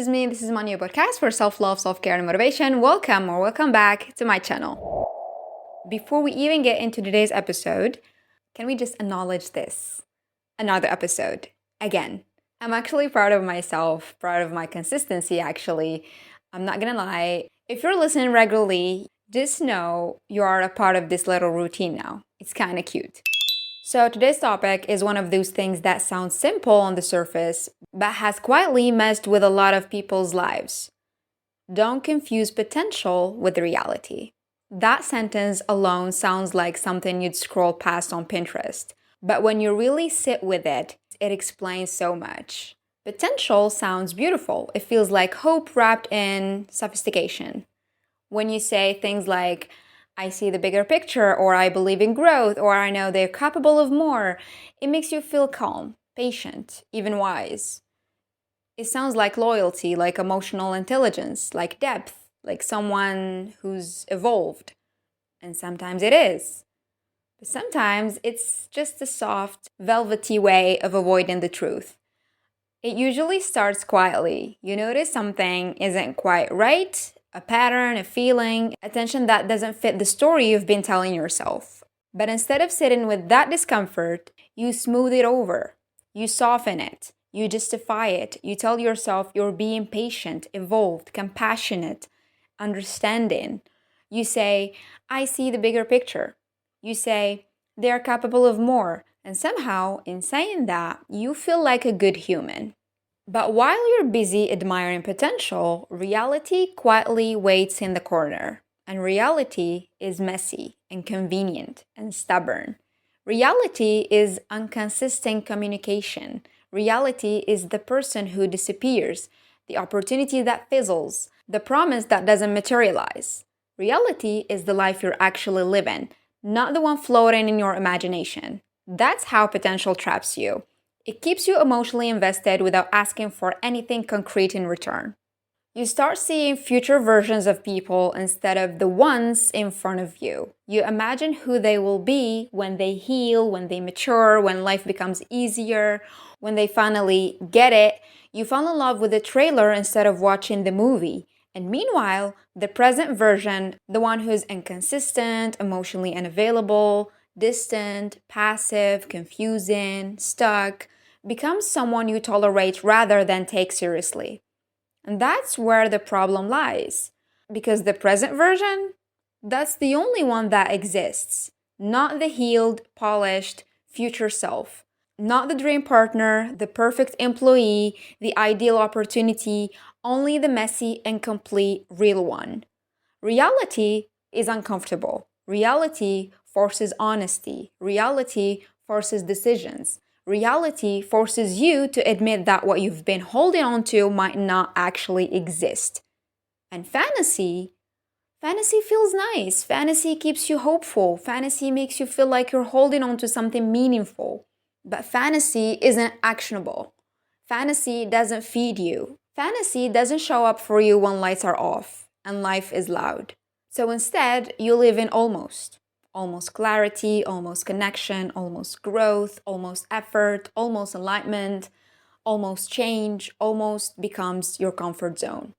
is me. This is my new podcast for self-love, self-care, and motivation. Welcome back to my channel. Before we even get into today's episode, can we just acknowledge this? Another episode. Again. I'm actually proud of myself, proud of my consistency, actually. I'm not gonna lie. If you're listening regularly, just know you are a part of this little routine now. It's kind of cute. So today's topic is one of those things that sounds simple on the surface, but has quietly messed with a lot of people's lives. Don't confuse potential with reality. That sentence alone sounds like something you'd scroll past on Pinterest, but when you really sit with it, it explains so much. Potential sounds beautiful. It feels like hope wrapped in sophistication. When you say things like, I see the bigger picture, or I believe in growth, or I know they're capable of more, it makes you feel calm, patient, even wise. It sounds like loyalty, like emotional intelligence, like depth, like someone who's evolved. And sometimes it is. But sometimes it's just a soft, velvety way of avoiding the truth. It usually starts quietly. You notice something isn't quite right, a pattern, a feeling, a tension that doesn't fit the story you've been telling yourself. But instead of sitting with that discomfort, you smooth it over. You soften it. You justify it. You tell yourself you're being patient, evolved, compassionate, understanding. You say, I see the bigger picture. You say, they're capable of more. And somehow, in saying that, you feel like a good human. But while you're busy admiring potential, reality quietly waits in the corner. And reality is messy, inconvenient, and stubborn. Reality is inconsistent communication. Reality is the person who disappears, the opportunity that fizzles, the promise that doesn't materialize. Reality is the life you're actually living, not the one floating in your imagination. That's how potential traps you. It keeps you emotionally invested without asking for anything concrete in return. You start seeing future versions of people instead of the ones in front of you. You imagine who they will be when they heal, when they mature, when life becomes easier, when they finally get it. You fall in love with the trailer instead of watching the movie. And meanwhile, the present version, the one who's inconsistent, emotionally unavailable, distant, passive, confusing, stuck, becomes someone you tolerate rather than take seriously. And that's where the problem lies. Because the present version, that's the only one that exists. Not the healed, polished, future self. Not the dream partner, the perfect employee, the ideal opportunity, only the messy, incomplete, real one. Reality is uncomfortable. Reality forces honesty. Reality forces decisions. Reality forces you to admit that what you've been holding on to might not actually exist. And fantasy feels nice. Fantasy keeps you hopeful. Fantasy makes you feel like you're holding on to something meaningful. But fantasy isn't actionable. Fantasy doesn't feed you. Fantasy doesn't show up for you when lights are off and life is loud. So instead, you live in almost clarity, almost connection, almost growth, almost effort, almost alignment, almost change, almost becomes your comfort zone.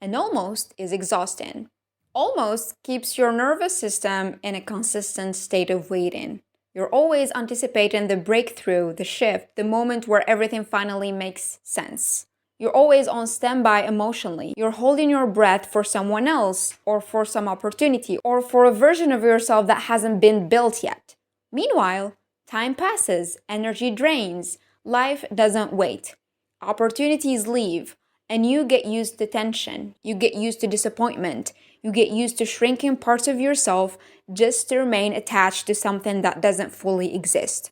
And almost is exhausting. Almost keeps your nervous system in a consistent state of waiting. You're always anticipating the breakthrough, the shift, the moment where everything finally makes sense. You're always on standby emotionally. You're holding your breath for someone else, or for some opportunity, or for a version of yourself that hasn't been built yet. Meanwhile, time passes, energy drains, life doesn't wait. Opportunities leave, and you get used to tension. You get used to disappointment. You get used to shrinking parts of yourself just to remain attached to something that doesn't fully exist.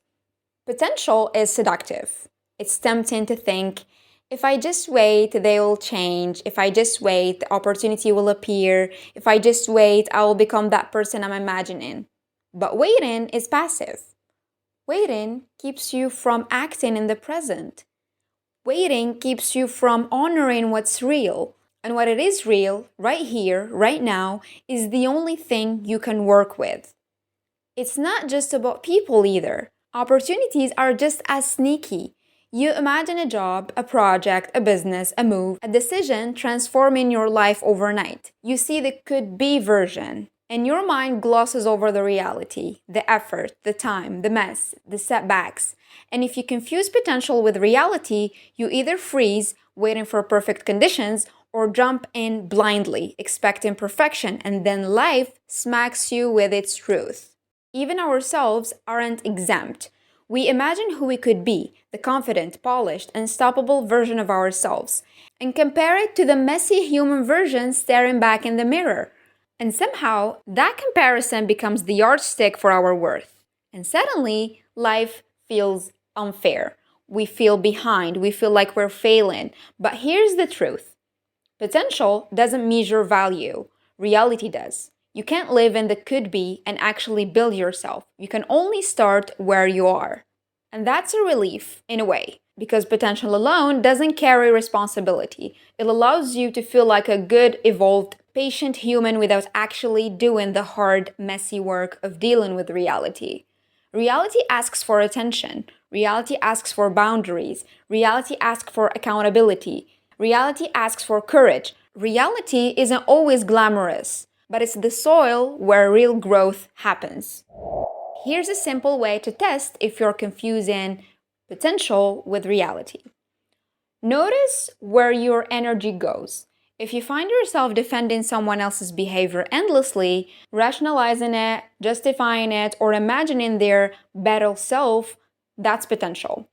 Potential is seductive. It's tempting to think, if I just wait, they will change. If I just wait, the opportunity will appear. If I just wait, I will become that person I'm imagining. But waiting is passive. Waiting keeps you from acting in the present. Waiting keeps you from honoring what's real. And what it is real, right here, right now, is the only thing you can work with. It's not just about people either. Opportunities are just as sneaky. You imagine a job, a project, a business, a move, a decision transforming your life overnight. You see the could be version, and your mind glosses over the reality, the effort, the time, the mess, the setbacks. And if you confuse potential with reality, you either freeze, waiting for perfect conditions, or jump in blindly, expecting perfection, and then life smacks you with its truth. Even ourselves aren't exempt. We imagine who we could be, the confident, polished, unstoppable version of ourselves, and compare it to the messy human version staring back in the mirror. And somehow, that comparison becomes the yardstick for our worth. And suddenly, life feels unfair. We feel behind, we feel like we're failing. But here's the truth: potential doesn't measure value, reality does. You can't live in the could be and actually build yourself. You can only start where you are. And that's a relief, in a way, because potential alone doesn't carry responsibility. It allows you to feel like a good, evolved, patient human without actually doing the hard, messy work of dealing with reality. Reality asks for attention. Reality asks for boundaries. Reality asks for accountability. Reality asks for courage. Reality isn't always glamorous, but it's the soil where real growth happens. Here's a simple way to test if you're confusing potential with reality. Notice where your energy goes. If you find yourself defending someone else's behavior endlessly, rationalizing it, justifying it, or imagining their better self, that's potential.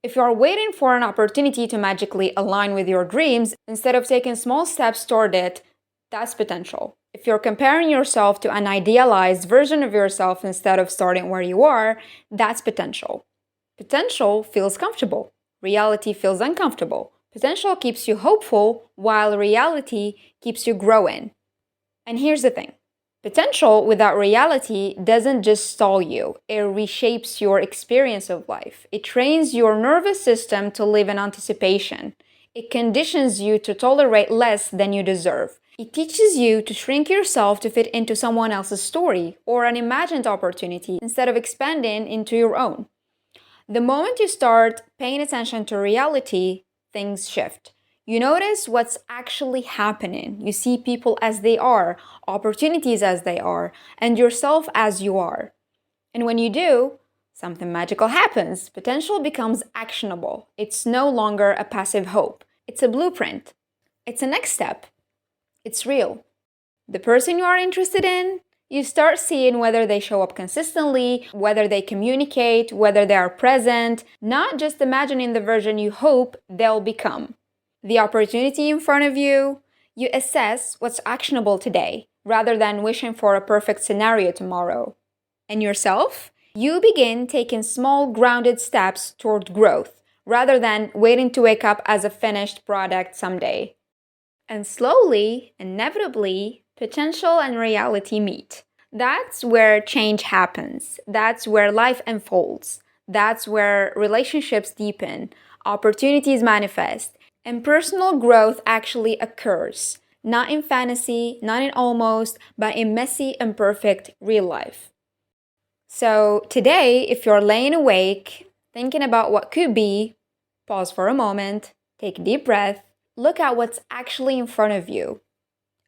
If you are waiting for an opportunity to magically align with your dreams instead of taking small steps toward it, that's potential. If you're comparing yourself to an idealized version of yourself instead of starting where you are, that's potential. Potential feels comfortable. Reality feels uncomfortable. Potential keeps you hopeful, while reality keeps you growing. And here's the thing: potential without reality doesn't just stall you, it reshapes your experience of life. It trains your nervous system to live in anticipation. It conditions you to tolerate less than you deserve. It teaches you to shrink yourself to fit into someone else's story or an imagined opportunity instead of expanding into your own. The moment you start paying attention to reality, things shift. You notice what's actually happening. You see people as they are, opportunities as they are, and yourself as you are. And when you do, something magical happens. Potential becomes actionable. It's no longer a passive hope. It's a blueprint. It's a next step. It's real. The person you are interested in, you start seeing whether they show up consistently, whether they communicate, whether they are present, not just imagining the version you hope they'll become. The opportunity in front of you, you assess what's actionable today rather than wishing for a perfect scenario tomorrow. And yourself, you begin taking small grounded steps toward growth rather than waiting to wake up as a finished product someday. And slowly, inevitably, potential and reality meet. That's where change happens. That's where life unfolds. That's where relationships deepen, opportunities manifest, and personal growth actually occurs. Not in fantasy, not in almost, but in messy, imperfect real life. So today, if you're laying awake, thinking about what could be, pause for a moment, take a deep breath, look at what's actually in front of you.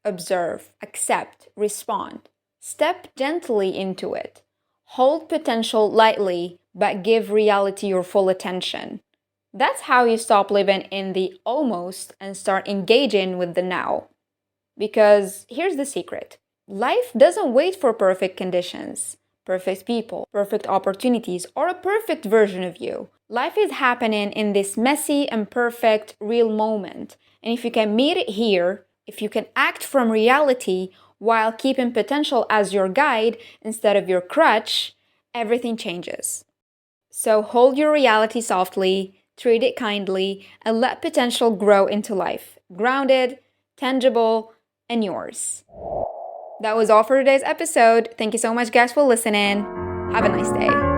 Observe, accept, respond. Step gently into it. Hold potential lightly, but give reality your full attention. That's how you stop living in the almost and start engaging with the now. Because here's the secret: life doesn't wait for perfect conditions, perfect people, perfect opportunities, or a perfect version of you. Life is happening in this messy, imperfect, real moment. And if you can meet it here, if you can act from reality while keeping potential as your guide instead of your crutch, everything changes. So hold your reality softly, treat it kindly, and let potential grow into life. Grounded, tangible, and yours. That was all for today's episode. Thank you so much, guys, for listening. Have a nice day.